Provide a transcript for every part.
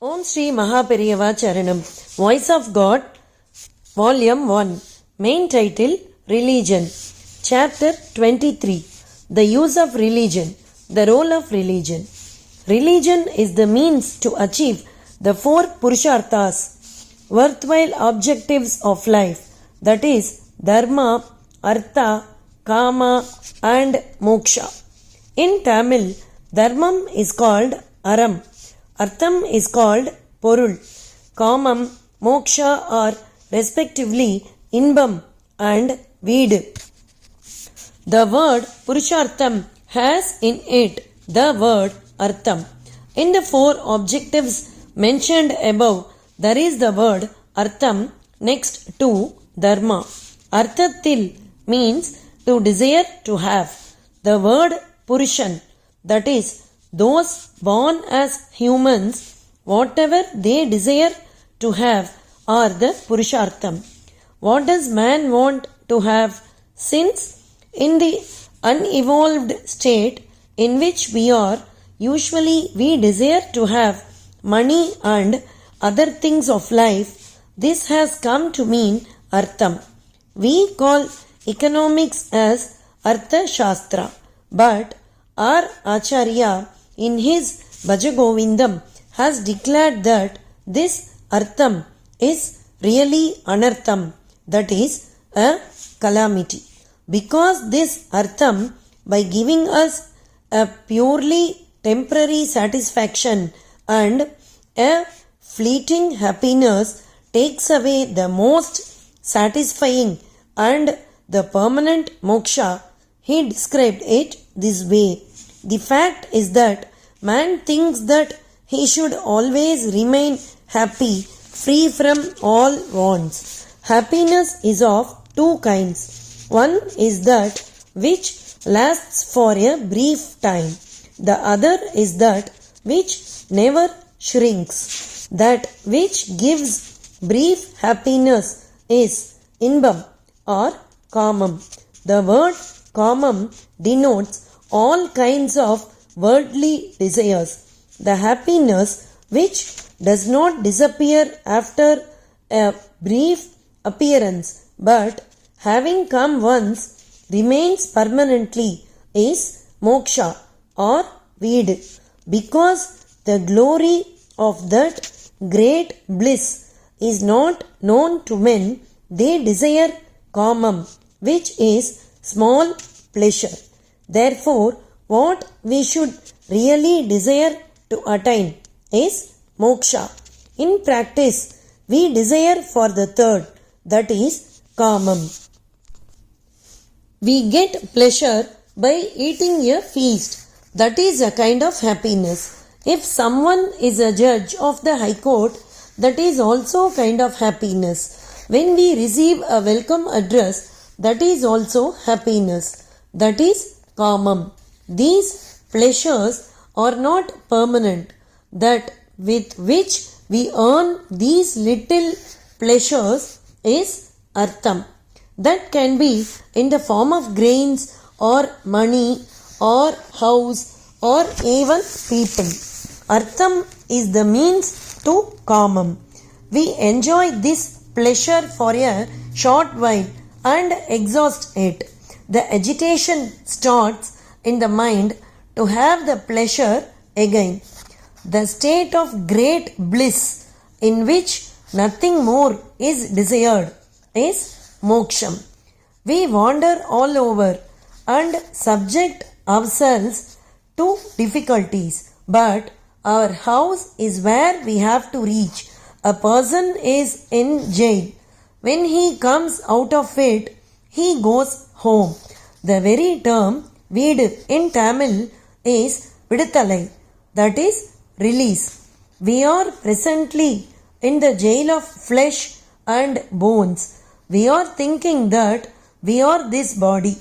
Om Sri Mahaperiyava Charanam. Voice of God, Volume 1. Main title, Religion. Chapter 23. The use of religion. The role of religion. Religion is the means to achieve the four Purusharthas, worthwhile objectives of life, that is, Dharma, Artha, Kama and Moksha. In Tamil, Dharmam is called Aram. Artham is called Porul. Kamam, Moksha are respectively Inbam and Veedu. The word Purushartham has in it the word Artham. In the four objectives mentioned above, there is the word Artham next to Dharma. Arthathil means to desire to have. The word Purushan, that is, those born as humans, whatever they desire to have are the Purushartham. What does man want to have? Since in the unevolved state in which we are, usually we desire to have money and other things of life, this has come to mean Artham. We call economics as Artha Shastra, but our Acharya in his Bhajagovindam has declared that this Artham is really Anartham, that is a calamity. Because this Artham, by giving us a purely temporary satisfaction and a fleeting happiness, takes away the most satisfying and the permanent moksha, he described it this way. The fact is that man thinks that he should always remain happy, free from all wants. Happiness is of two kinds. One is that which lasts for a brief time. The other is that which never shrinks. That which gives brief happiness is Inbam or Kamam. The word Kamam denotes all kinds of worldly desires. The happiness which does not disappear after a brief appearance, but having come once remains permanently, is moksha or veed. Because the glory of that great bliss is not known to men, they desire kamam, which is small pleasure. Therefore, what we should really desire to attain is moksha. In practice, we desire for the third, that is kamam. We get pleasure by eating a feast. That is a kind of happiness. If someone is a judge of the High Court, that is also a kind of happiness. When we receive a welcome address, that is also happiness. That is Kamam. These pleasures are not permanent. That with which we earn these little pleasures is Artham. That can be in the form of grains or money or house or even people. Artham is the means to Kamam. We enjoy this pleasure for a short while and exhaust it. The agitation starts in the mind to have the pleasure again. The state of great bliss in which nothing more is desired is moksham. We wander all over and subject ourselves to difficulties, but our house is where we have to reach. A person is in jail. When he comes out of it, he goes home. The very term veedu in Tamil is viduthalai, that is release. We are presently in the jail of flesh and bones. We are thinking that we are this body.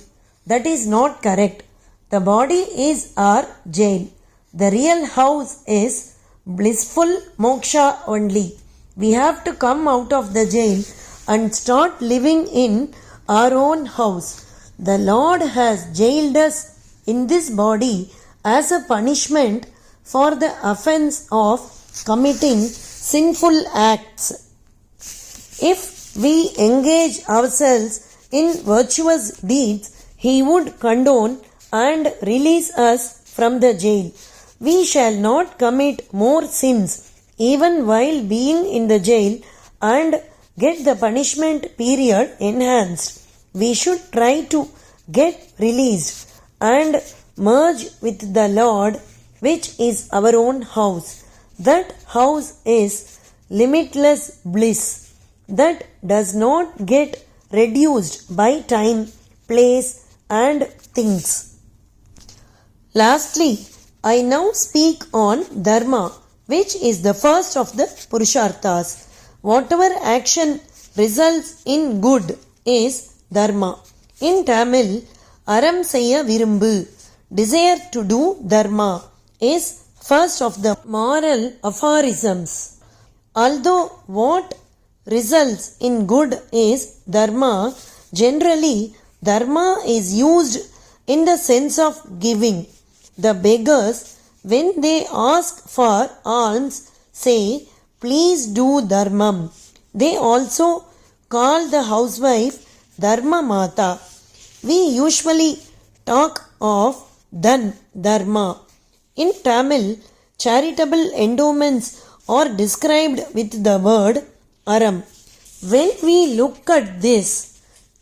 That is not correct. The body is our jail. The real house is blissful moksha only. We have to come out of the jail and start living in our own house. The Lord has jailed us in this body as a punishment for the offense of committing sinful acts. If we engage ourselves in virtuous deeds, He would condone and release us from the jail. We shall not commit more sins even while being in the jail and get the punishment period enhanced. We should try to get released and merge with the Lord, which is our own house. That house is limitless bliss that does not get reduced by time, place, and things. Lastly, I now speak on Dharma, which is the first of the Purusharthas. Whatever action results in good is Dharma. In Tamil, Aram Seiya Virumbu, desire to do Dharma, is first of the moral aphorisms. Although what results in good is Dharma, generally Dharma is used in the sense of giving. The beggars, when they ask for alms, say, "Please do Dharmam." They also call the housewife Dharma Mata. We usually talk of Dhan Dharma. In Tamil, charitable endowments are described with the word Aram. When we look at this,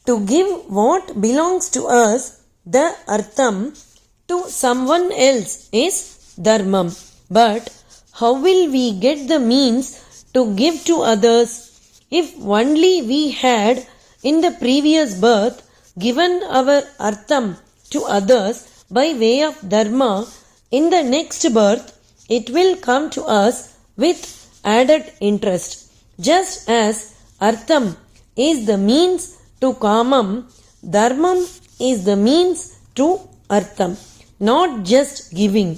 to give what belongs to us, the Artham, to someone else is Dharmam. But how will we get the means to give to others? If only we had in the previous birth given our Artham to others by way of Dharma, in the next birth it will come to us with added interest. Just as Artham is the means to Kamam, Dharmam is the means to Artham. Not just giving.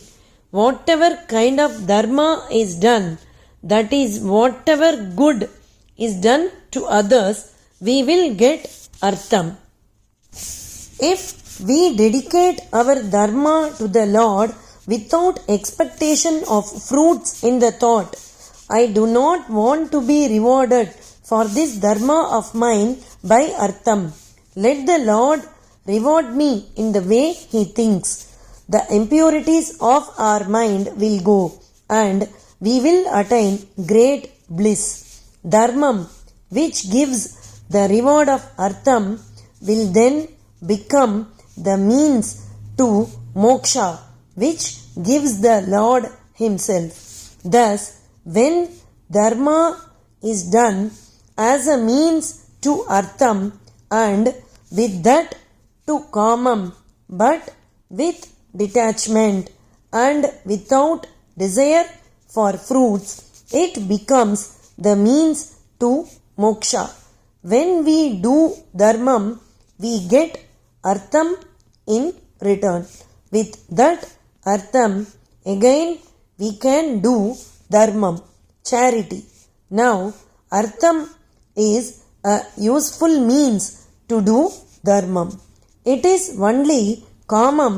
Whatever kind of Dharma is done, that is, whatever good is done to others, we will get Artham. If we dedicate our Dharma to the Lord without expectation of fruits in the thought, I do not want to be rewarded for this Dharma of mine by Artham. Let the Lord reward me in the way He thinks. The impurities of our mind will go and we will attain great bliss. Dharmam, which gives the reward of Artham, will then become the means to moksha, which gives the Lord Himself. Thus, when Dharma is done as a means to Artham and with that to Kamam, but with detachment and without desire for fruits, it becomes the means to moksha. When we do Dharmam, we get Artham in return. With that Artham, again we can do Dharmam, charity. Now, Artham is a useful means to do Dharmam. It is only Kamam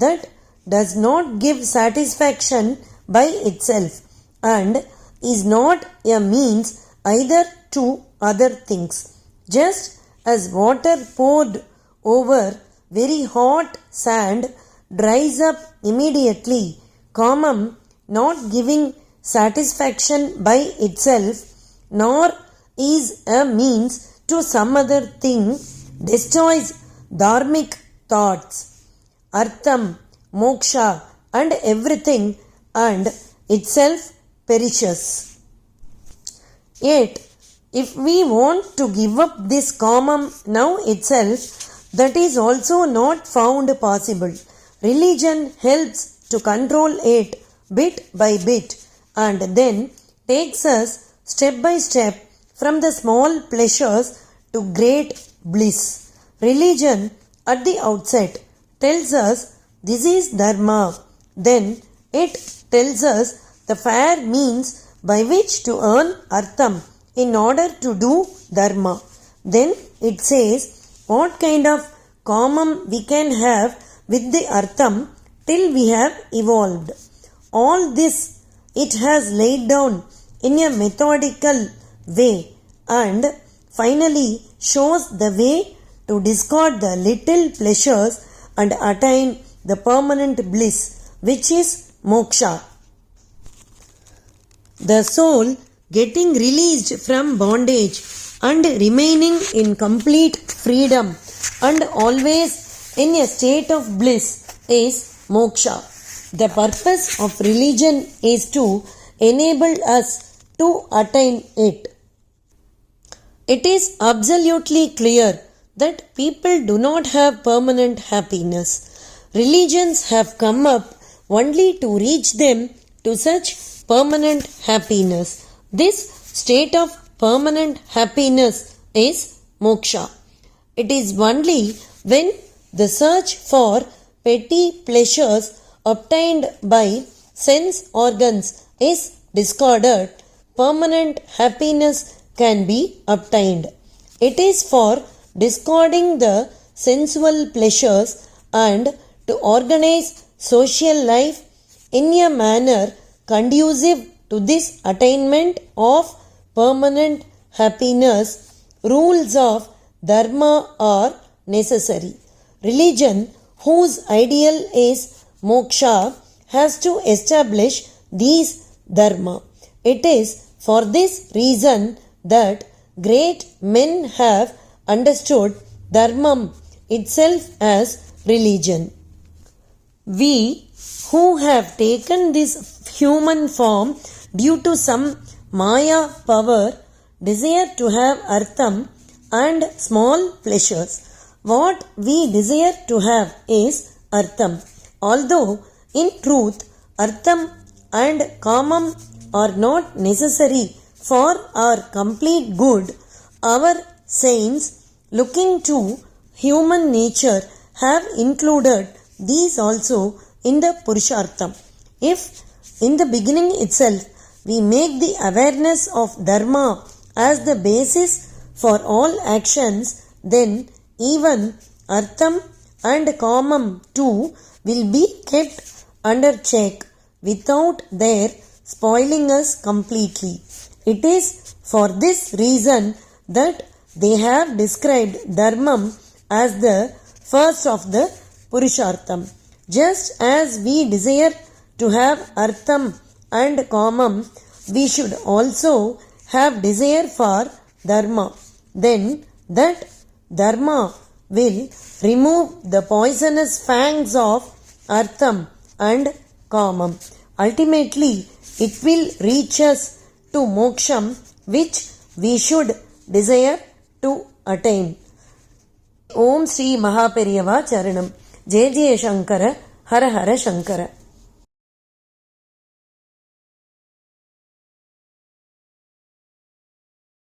that does not give satisfaction by itself and is not a means either to other things. Just as water poured over very hot sand dries up immediately, Kamam, not giving satisfaction by itself, nor is a means to some other thing, destroys dharmic thoughts, Artham, moksha, and everything, and itself perishes. Yet, if we want to give up this Kamam now itself, that is also not found possible. Religion helps to control it bit by bit and then takes us step by step from the small pleasures to great bliss. Religion at the outset tells us this is Dharma. Then it tells us the fair means by which to earn Artham in order to do Dharma. Then it says what kind of Kamam we can have with the Artham till we have evolved. All this it has laid down in a methodical way and finally shows the way to discard the little pleasures and attain the permanent bliss, which is moksha. The soul getting released from bondage and remaining in complete freedom and always in a state of bliss is moksha. The purpose of religion is to enable us to attain it. It is absolutely clear that people do not have permanent happiness. Religions have come up only to reach them to such permanent happiness. This state of permanent happiness is moksha. It is only when the search for petty pleasures obtained by sense organs is discarded, permanent happiness can be obtained. It is for discarding the sensual pleasures and to organize social life in a manner conducive to this attainment of permanent happiness, rules of dharma are necessary. Religion, whose ideal is moksha, has to establish these dharma. It is for this reason that great men have understood dharma itself as religion. We who have taken this human form due to some maya power desire to have artham and small pleasures. What we desire to have is artham. Although in truth artham and kamam are not necessary for our complete good, our saints, looking to human nature, have included these also in the Purushartham. If in the beginning itself we make the awareness of dharma as the basis for all actions, then even artham and kamam too will be kept under check without their spoiling us completely. It is for this reason that they have described dharmam as the first of the Purushartham. Just as we desire to have artham and kamam, we should also have desire for dharma. Then that dharma will remove the poisonous fangs of artham and kamam. Ultimately, it will reach us to moksham, which we should desire to attain. Om Sri Mahaperiyava Charanam. Jai Jai Shankara, Hara Hara Shankara.